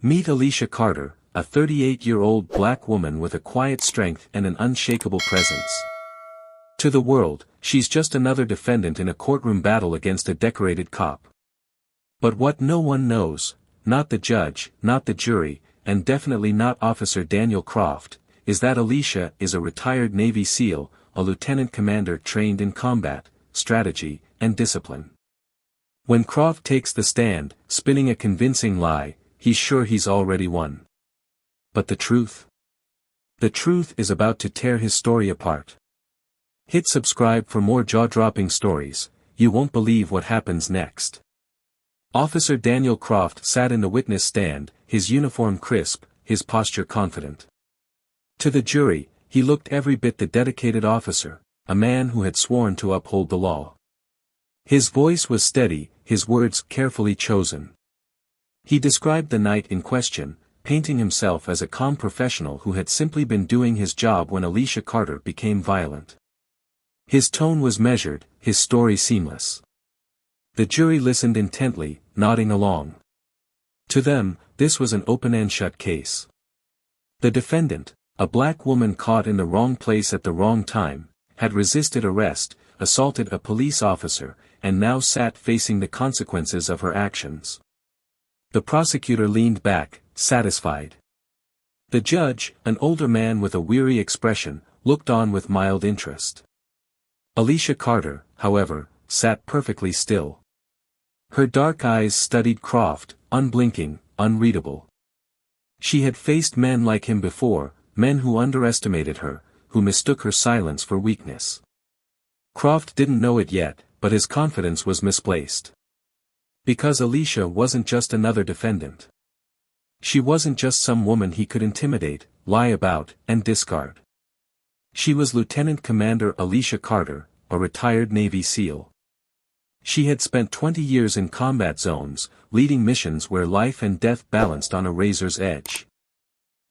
Meet Alicia Carter, a 38-year-old black woman with a quiet strength and an unshakable presence. To the world, she's just another defendant in a courtroom battle against a decorated cop. But what no one knows, not the judge, not the jury, and definitely not Officer Daniel Croft, is that Alicia is a retired Navy SEAL, a lieutenant commander trained in combat, strategy, and discipline. When Croft takes the stand, spinning a convincing lie, he's sure he's already won. But the truth? The truth is about to tear his story apart. Hit subscribe for more jaw-dropping stories. You won't believe what happens next. Officer Daniel Croft sat in the witness stand, his uniform crisp, his posture confident. To the jury, he looked every bit the dedicated officer, a man who had sworn to uphold the law. His voice was steady, his words carefully chosen. He described the night in question, painting himself as a calm professional who had simply been doing his job when Alicia Carter became violent. His tone was measured, his story seamless. The jury listened intently, nodding along. To them, this was an open and shut case. The defendant, a black woman caught in the wrong place at the wrong time, had resisted arrest, assaulted a police officer, and now sat facing the consequences of her actions. The prosecutor leaned back, satisfied. The judge, an older man with a weary expression, looked on with mild interest. Alicia Carter, however, sat perfectly still. Her dark eyes studied Croft, unblinking, unreadable. She had faced men like him before, men who underestimated her, who mistook her silence for weakness. Croft didn't know it yet, but his confidence was misplaced. Because Alicia wasn't just another defendant. She wasn't just some woman he could intimidate, lie about, and discard. She was Lieutenant Commander Alicia Carter, a retired Navy SEAL. She had spent 20 years in combat zones, leading missions where life and death balanced on a razor's edge.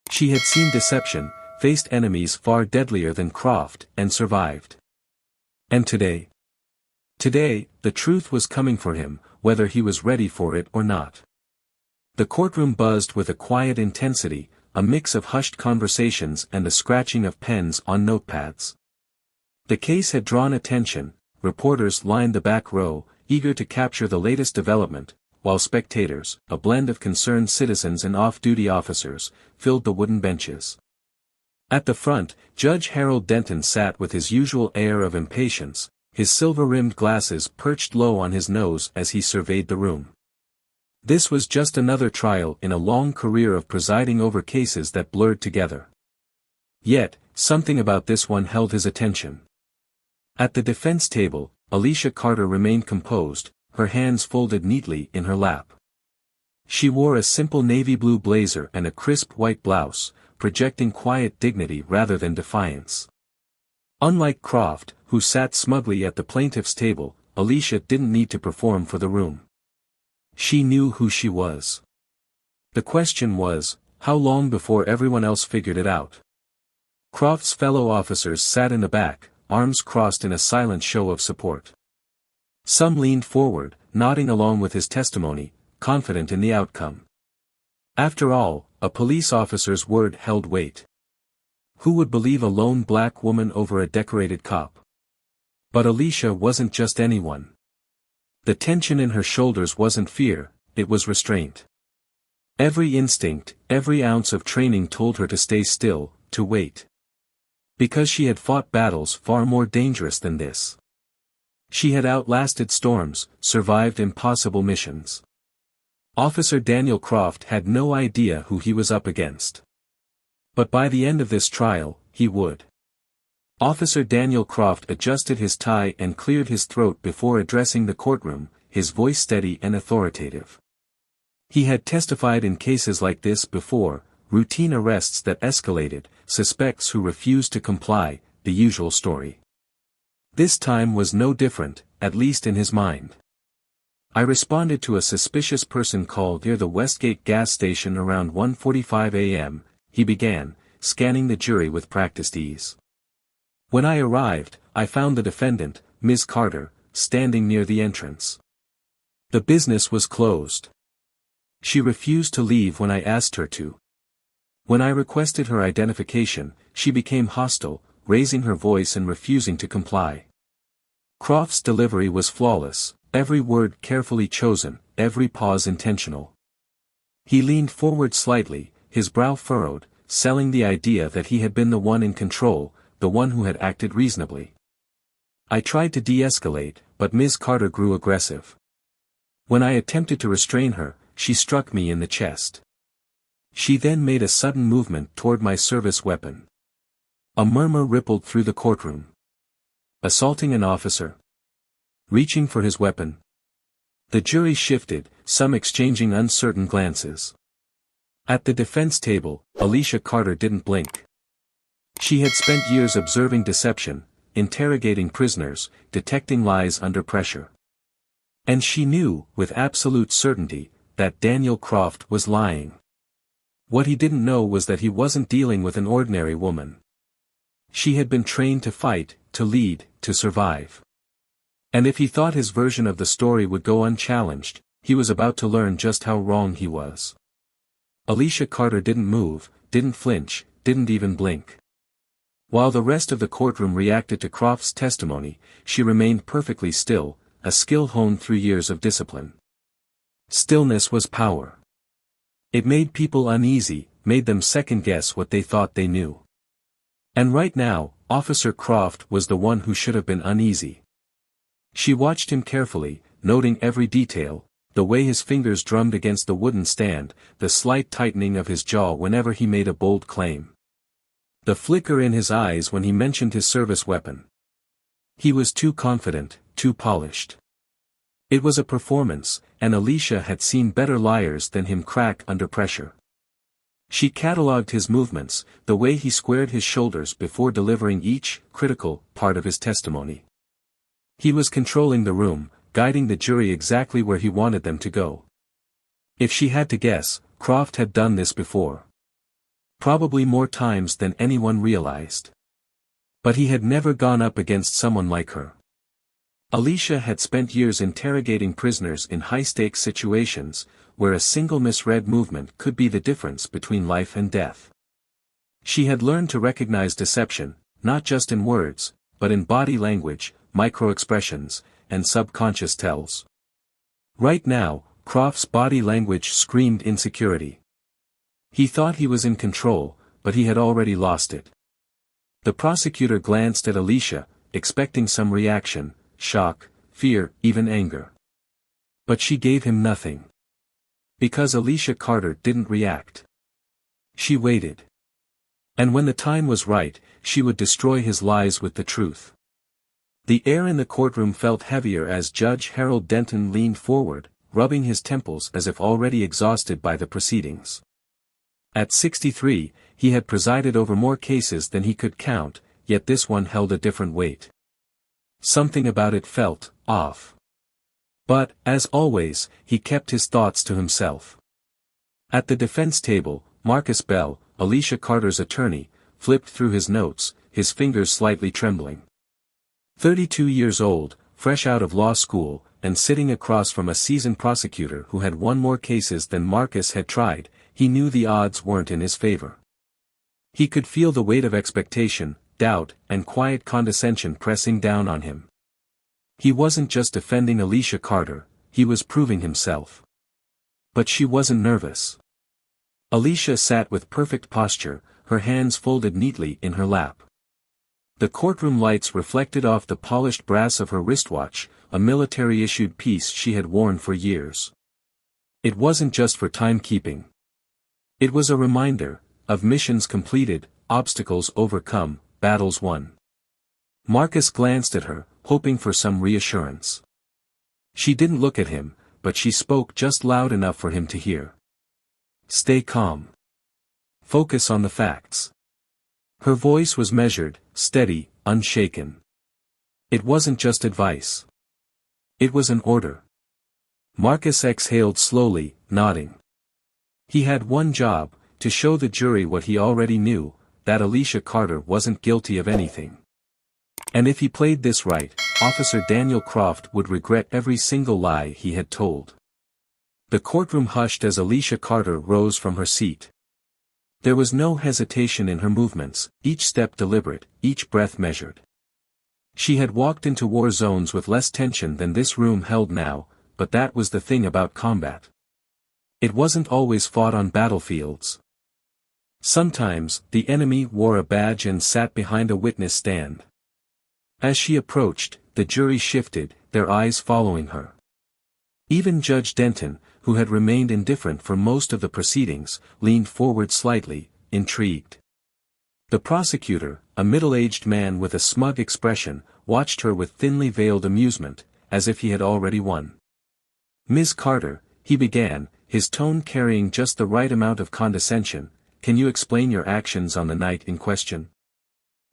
She had seen deception, faced enemies far deadlier than Croft, and survived. And today? Today, the truth was coming for him, whether he was ready for it or not. The courtroom buzzed with a quiet intensity, a mix of hushed conversations and the scratching of pens on notepads. The case had drawn attention, reporters lined the back row, eager to capture the latest development, while spectators, a blend of concerned citizens and off-duty officers, filled the wooden benches. At the front, Judge Harold Denton sat with his usual air of impatience, his silver-rimmed glasses perched low on his nose as he surveyed the room. This was just another trial in a long career of presiding over cases that blurred together. Yet, something about this one held his attention. At the defense table, Alicia Carter remained composed, her hands folded neatly in her lap. She wore a simple navy blue blazer and a crisp white blouse, projecting quiet dignity rather than defiance. Unlike Croft, who sat smugly at the plaintiff's table, Alicia didn't need to perform for the room. She knew who she was. The question was, how long before everyone else figured it out? Croft's fellow officers sat in the back, arms crossed in a silent show of support. Some leaned forward, nodding along with his testimony, confident in the outcome. After all, a police officer's word held weight. Who would believe a lone black woman over a decorated cop? But Alicia wasn't just anyone. The tension in her shoulders wasn't fear, it was restraint. Every instinct, every ounce of training told her to stay still, to wait. Because she had fought battles far more dangerous than this. She had outlasted storms, survived impossible missions. Officer Daniel Croft had no idea who he was up against. But by the end of this trial, he would. Officer Daniel Croft adjusted his tie and cleared his throat before addressing the courtroom, his voice steady and authoritative. He had testified in cases like this before, routine arrests that escalated, suspects who refused to comply, the usual story. This time was no different, at least in his mind. I responded to a suspicious person call near the Westgate gas station around 1:45 a.m., he began, scanning the jury with practiced ease. When I arrived, I found the defendant, Ms. Carter, standing near the entrance. The business was closed. She refused to leave when I asked her to. When I requested her identification, she became hostile, raising her voice and refusing to comply. Croft's delivery was flawless, every word carefully chosen, every pause intentional. He leaned forward slightly, his brow furrowed, selling the idea that he had been the one in control, the one who had acted reasonably. I tried to de-escalate, but Ms. Carter grew aggressive. When I attempted to restrain her, she struck me in the chest. She then made a sudden movement toward my service weapon. A murmur rippled through the courtroom. Assaulting an officer? Reaching for his weapon? The jury shifted, some exchanging uncertain glances. At the defense table, Alicia Carter didn't blink. She had spent years observing deception, interrogating prisoners, detecting lies under pressure. And she knew, with absolute certainty, that Daniel Croft was lying. What he didn't know was that he wasn't dealing with an ordinary woman. She had been trained to fight, to lead, to survive. And if he thought his version of the story would go unchallenged, he was about to learn just how wrong he was. Alicia Carter didn't move, didn't flinch, didn't even blink. While the rest of the courtroom reacted to Croft's testimony, she remained perfectly still, a skill honed through years of discipline. Stillness was power. It made people uneasy, made them second-guess what they thought they knew. And right now, Officer Croft was the one who should have been uneasy. She watched him carefully, noting every detail, the way his fingers drummed against the wooden stand, the slight tightening of his jaw whenever he made a bold claim. The flicker in his eyes when he mentioned his service weapon. He was too confident, too polished. It was a performance, and Alicia had seen better liars than him crack under pressure. She catalogued his movements, the way he squared his shoulders before delivering each, critical, part of his testimony. He was controlling the room, guiding the jury exactly where he wanted them to go. If she had to guess, Croft had done this before. Probably more times than anyone realized. But he had never gone up against someone like her. Alicia had spent years interrogating prisoners in high-stakes situations, where a single misread movement could be the difference between life and death. She had learned to recognize deception, not just in words, but in body language, micro-expressions, and subconscious tells. Right now, Croft's body language screamed insecurity. He thought he was in control, but he had already lost it. The prosecutor glanced at Alicia, expecting some reaction, shock, fear, even anger. But she gave him nothing. Because Alicia Carter didn't react. She waited. And when the time was right, she would destroy his lies with the truth. The air in the courtroom felt heavier as Judge Harold Denton leaned forward, rubbing his temples as if already exhausted by the proceedings. At 63, he had presided over more cases than he could count, yet this one held a different weight. Something about it felt off. But, as always, he kept his thoughts to himself. At the defense table, Marcus Bell, Alicia Carter's attorney, flipped through his notes, his fingers slightly trembling. 32 years old, fresh out of law school, and sitting across from a seasoned prosecutor who had won more cases than Marcus had tried, he knew the odds weren't in his favor. He could feel the weight of expectation, doubt, and quiet condescension pressing down on him. He wasn't just defending Alicia Carter, he was proving himself. But she wasn't nervous. Alicia sat with perfect posture, her hands folded neatly in her lap. The courtroom lights reflected off the polished brass of her wristwatch, a military-issued piece she had worn for years. It wasn't just for timekeeping. It was a reminder, of missions completed, obstacles overcome, battles won. Marcus glanced at her, hoping for some reassurance. She didn't look at him, but she spoke just loud enough for him to hear. Stay calm. Focus on the facts. Her voice was measured, steady, unshaken. It wasn't just advice. It was an order. Marcus exhaled slowly, nodding. He had one job, to show the jury what he already knew, that Alicia Carter wasn't guilty of anything. And if he played this right, Officer Daniel Croft would regret every single lie he had told. The courtroom hushed as Alicia Carter rose from her seat. There was no hesitation in her movements, each step deliberate, each breath measured. She had walked into war zones with less tension than this room held now, but that was the thing about combat. It wasn't always fought on battlefields. Sometimes, the enemy wore a badge and sat behind a witness stand. As she approached, the jury shifted, their eyes following her. Even Judge Denton, who had remained indifferent for most of the proceedings, leaned forward slightly, intrigued. The prosecutor, a middle-aged man with a smug expression, watched her with thinly veiled amusement, as if he had already won. "Ms. Carter," he began, his tone carrying just the right amount of condescension, "can you explain your actions on the night in question?"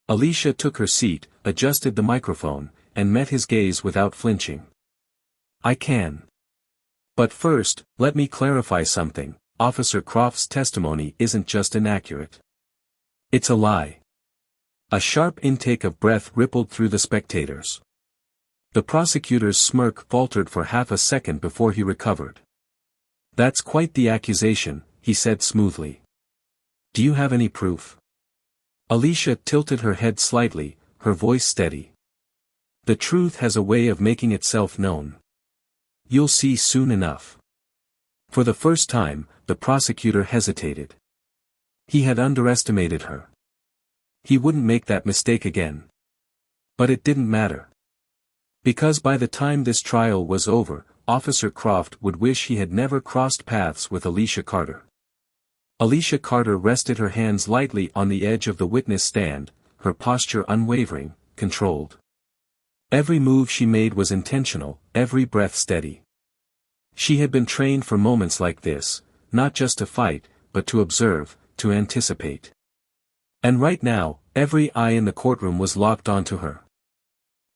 Alicia took her seat, adjusted the microphone, and met his gaze without flinching. "I can. But first, let me clarify something. Officer Croft's testimony isn't just inaccurate. It's a lie." A sharp intake of breath rippled through the spectators. The prosecutor's smirk faltered for half a second before he recovered. "That's quite the accusation," he said smoothly. "Do you have any proof?" Alicia tilted her head slightly, her voice steady. "The truth has a way of making itself known. You'll see soon enough." For the first time, the prosecutor hesitated. He had underestimated her. He wouldn't make that mistake again. But it didn't matter. Because by the time this trial was over, Officer Croft would wish he had never crossed paths with Alicia Carter. Alicia Carter rested her hands lightly on the edge of the witness stand, her posture unwavering, controlled. Every move she made was intentional, every breath steady. She had been trained for moments like this, not just to fight, but to observe, to anticipate. And right now, every eye in the courtroom was locked onto her.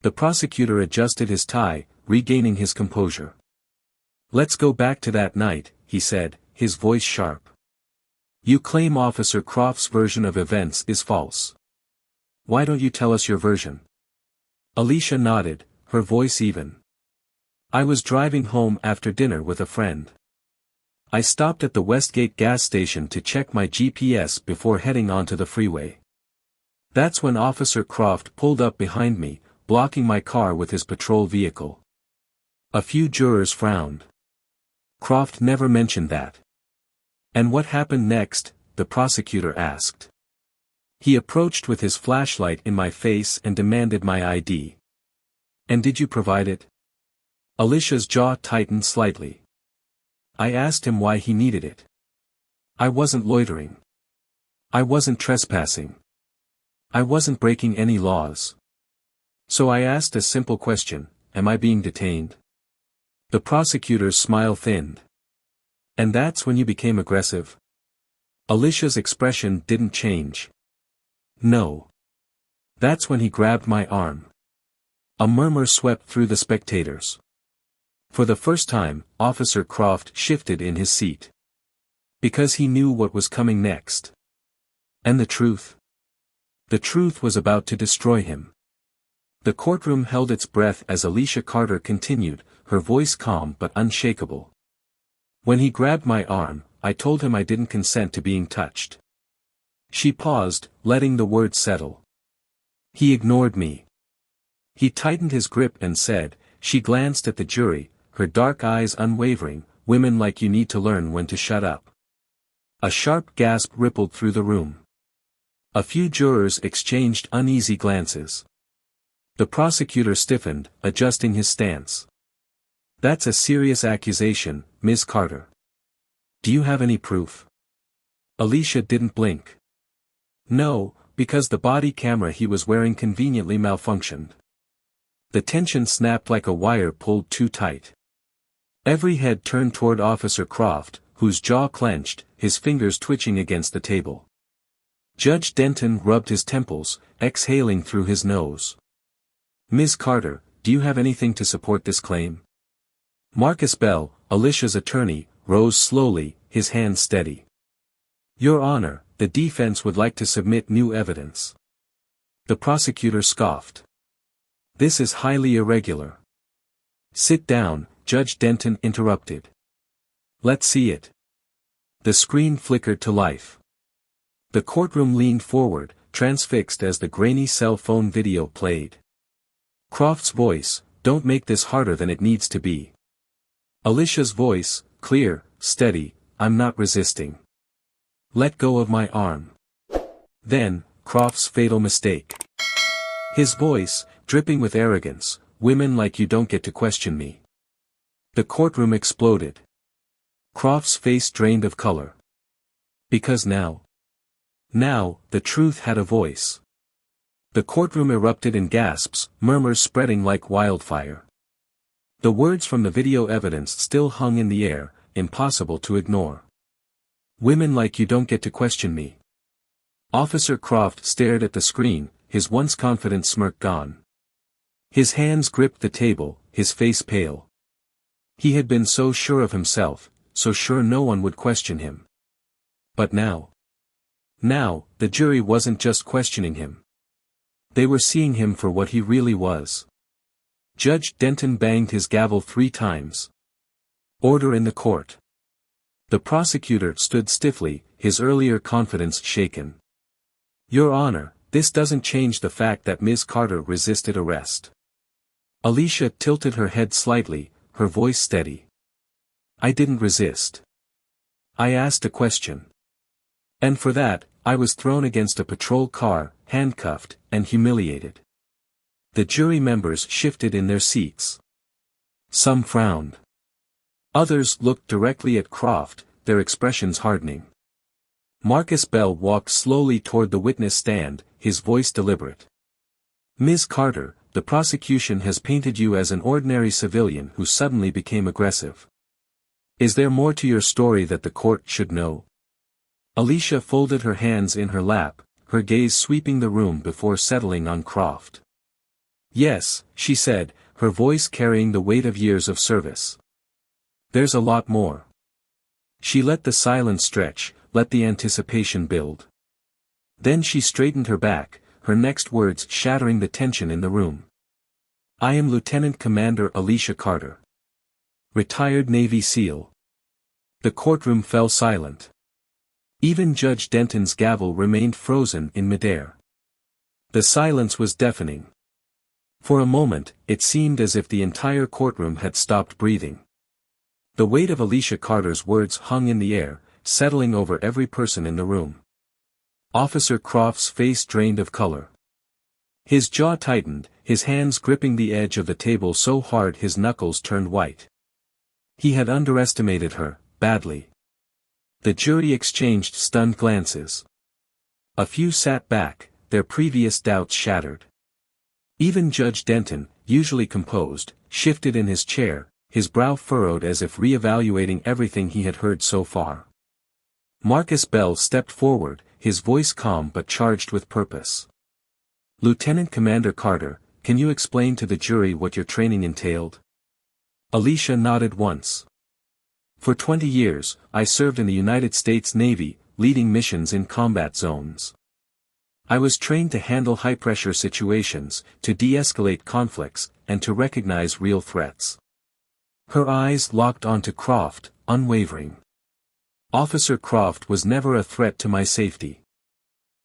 The prosecutor adjusted his tie, regaining his composure. "Let's go back to that night," he said, his voice sharp. "You claim Officer Croft's version of events is false. Why don't you tell us your version?" Alicia nodded, her voice even. "I was driving home after dinner with a friend. I stopped at the Westgate gas station to check my GPS before heading onto the freeway. That's when Officer Croft pulled up behind me, blocking my car with his patrol vehicle." A few jurors frowned. Croft never mentioned that. "And what happened next?" the prosecutor asked. "He approached with his flashlight in my face and demanded my ID. And did you provide it?" Alicia's jaw tightened slightly. "I asked him why he needed it. I wasn't loitering. I wasn't trespassing. I wasn't breaking any laws. So I asked a simple question, am I being detained?" The prosecutor's smile thinned. "And that's when you became aggressive?" Alicia's expression didn't change. "No. That's when he grabbed my arm." A murmur swept through the spectators. For the first time, Officer Croft shifted in his seat. Because he knew what was coming next. And the truth? The truth was about to destroy him. The courtroom held its breath as Alicia Carter continued, her voice calm but unshakable. "When he grabbed my arm, I told him I didn't consent to being touched." She paused, letting the words settle. "He ignored me." He tightened his grip and said, she glanced at the jury, her dark eyes unwavering, "Women like you need to learn when to shut up." A sharp gasp rippled through the room. A few jurors exchanged uneasy glances. The prosecutor stiffened, adjusting his stance. "That's a serious accusation, Ms. Carter. Do you have any proof?" Alicia didn't blink. "No, because the body camera he was wearing conveniently malfunctioned. The tension snapped like a wire pulled too tight." Every head turned toward Officer Croft, whose jaw clenched, his fingers twitching against the table. Judge Denton rubbed his temples, exhaling through his nose. "Ms. Carter, do you have anything to support this claim?" Marcus Bell, Alicia's attorney, rose slowly, his hands steady. "Your Honor, the defense would like to submit new evidence." The prosecutor scoffed. "This is highly irregular." "Sit down," Judge Denton interrupted. Let's see it. The screen flickered to life. The courtroom leaned forward, transfixed as the grainy cell phone video played. Croft's voice, "Don't make this harder than it needs to be." Alicia's voice, clear, steady, "I'm not resisting. Let go of my arm." Then, Croft's fatal mistake. His voice, dripping with arrogance, "Women like you don't get to question me." The courtroom exploded. Croft's face drained of color. Because now, the truth had a voice. The courtroom erupted in gasps, murmurs spreading like wildfire. The words from the video evidence still hung in the air, impossible to ignore. "Women like you don't get to question me." Officer Croft stared at the screen, his once confident smirk gone. His hands gripped the table, his face pale. He had been so sure of himself, so sure no one would question him. But now, the jury wasn't just questioning him. They were seeing him for what he really was. Judge Denton banged his gavel 3 times. "Order in the court." The prosecutor stood stiffly, his earlier confidence shaken. "Your Honor, this doesn't change the fact that Ms. Carter resisted arrest." Alicia tilted her head slightly, her voice steady. "I didn't resist. I asked a question. And for that, I was thrown against a patrol car, handcuffed, and humiliated." The jury members shifted in their seats. Some frowned. Others looked directly at Croft, their expressions hardening. Marcus Bell walked slowly toward the witness stand, his voice deliberate. "Ms. Carter, the prosecution has painted you as an ordinary civilian who suddenly became aggressive. Is there more to your story that the court should know?" Alicia folded her hands in her lap, her gaze sweeping the room before settling on Croft. "Yes," she said, her voice carrying the weight of years of service. "There's a lot more." She let the silence stretch, let the anticipation build. Then she straightened her back, her next words shattering the tension in the room. "I am Lieutenant Commander Alicia Carter. Retired Navy SEAL." The courtroom fell silent. Even Judge Denton's gavel remained frozen in midair. The silence was deafening. For a moment, it seemed as if the entire courtroom had stopped breathing. The weight of Alicia Carter's words hung in the air, settling over every person in the room. Officer Croft's face drained of color. His jaw tightened, his hands gripping the edge of the table so hard his knuckles turned white. He had underestimated her, badly. The jury exchanged stunned glances. A few sat back, their previous doubts shattered. Even Judge Denton, usually composed, shifted in his chair, his brow furrowed as if re-evaluating everything he had heard so far. Marcus Bell stepped forward, his voice calm but charged with purpose. "Lieutenant Commander Carter, can you explain to the jury what your training entailed?" Alicia nodded once. "For 20 years, I served in the United States Navy, leading missions in combat zones. I was trained to handle high-pressure situations, to de-escalate conflicts, and to recognize real threats." Her eyes locked onto Croft, unwavering. "Officer Croft was never a threat to my safety.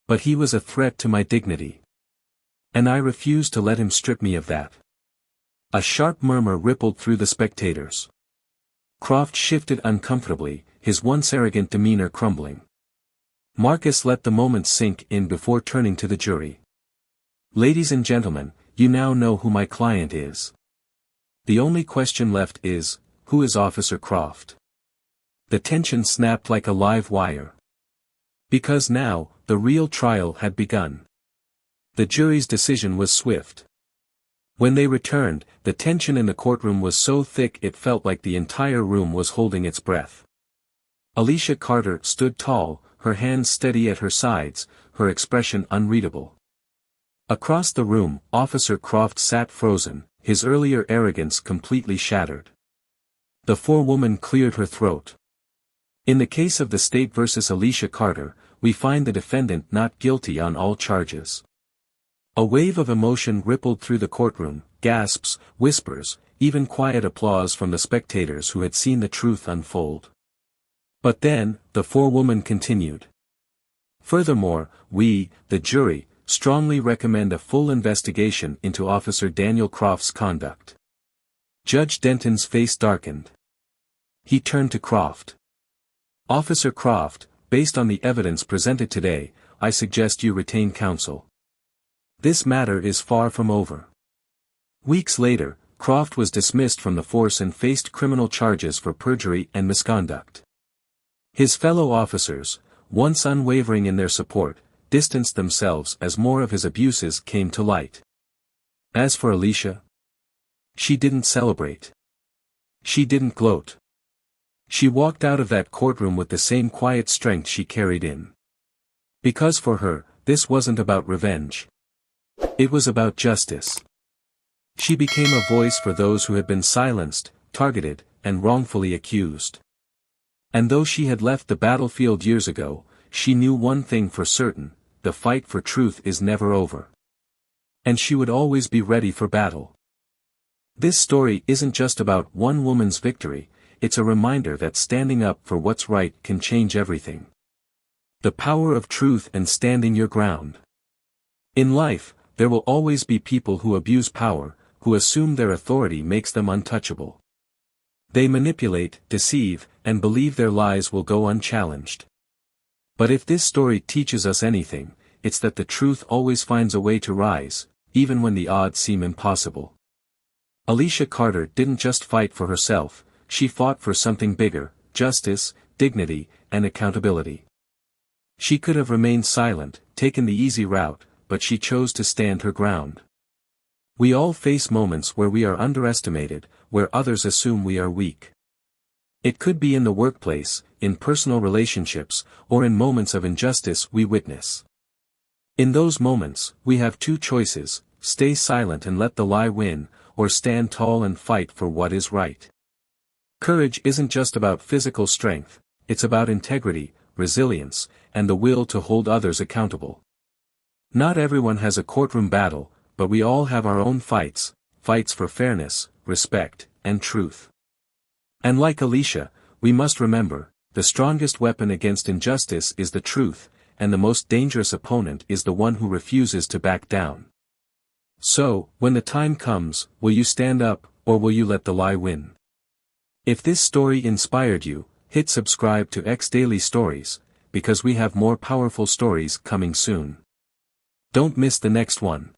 But he was a threat to my dignity. And I refuse to let him strip me of that." A sharp murmur rippled through the spectators. Croft shifted uncomfortably, his once arrogant demeanor crumbling. Marcus let the moment sink in before turning to the jury. "Ladies and gentlemen, you now know who my client is. The only question left is, who is Officer Croft?" The tension snapped like a live wire. Because now, the real trial had begun. The jury's decision was swift. When they returned, the tension in the courtroom was so thick it felt like the entire room was holding its breath. Alicia Carter stood tall, her hands steady at her sides, her expression unreadable. Across the room, Officer Croft sat frozen, his earlier arrogance completely shattered. The forewoman cleared her throat. "In the case of the state versus Alicia Carter, we find the defendant not guilty on all charges." A wave of emotion rippled through the courtroom, gasps, whispers, even quiet applause from the spectators who had seen the truth unfold. But then, the forewoman continued. Furthermore, we, the jury, strongly recommend a full investigation into Officer Daniel Croft's conduct. Judge Denton's face darkened. He turned to Croft. Officer Croft, based on the evidence presented today, I suggest you retain counsel. This matter is far from over. Weeks later, Croft was dismissed from the force and faced criminal charges for perjury and misconduct. His fellow officers, once unwavering in their support, distanced themselves as more of his abuses came to light. As for Alicia, she didn't celebrate. She didn't gloat. She walked out of that courtroom with the same quiet strength she carried in. Because for her, this wasn't about revenge. It was about justice. She became a voice for those who had been silenced, targeted, and wrongfully accused. And though she had left the battlefield years ago, she knew one thing for certain: the fight for truth is never over. And she would always be ready for battle. This story isn't just about one woman's victory, it's a reminder that standing up for what's right can change everything. The power of truth and standing your ground. In life, there will always be people who abuse power, who assume their authority makes them untouchable. They manipulate, deceive, and believe their lies will go unchallenged. But if this story teaches us anything, it's that the truth always finds a way to rise, even when the odds seem impossible. Alicia Carter didn't just fight for herself, she fought for something bigger: justice, dignity, and accountability. She could have remained silent, taken the easy route, but she chose to stand her ground. We all face moments where we are underestimated, where others assume we are weak. It could be in the workplace, in personal relationships, or in moments of injustice we witness. In those moments, we have two choices: stay silent and let the lie win, or stand tall and fight for what is right. Courage isn't just about physical strength, it's about integrity, resilience, and the will to hold others accountable. Not everyone has a courtroom battle, but we all have our own fights for fairness, respect, and truth. And like Alicia, we must remember, the strongest weapon against injustice is the truth, and the most dangerous opponent is the one who refuses to back down. So, when the time comes, will you stand up, or will you let the lie win? If this story inspired you, hit subscribe to X Daily Stories, because we have more powerful stories coming soon. Don't miss the next one.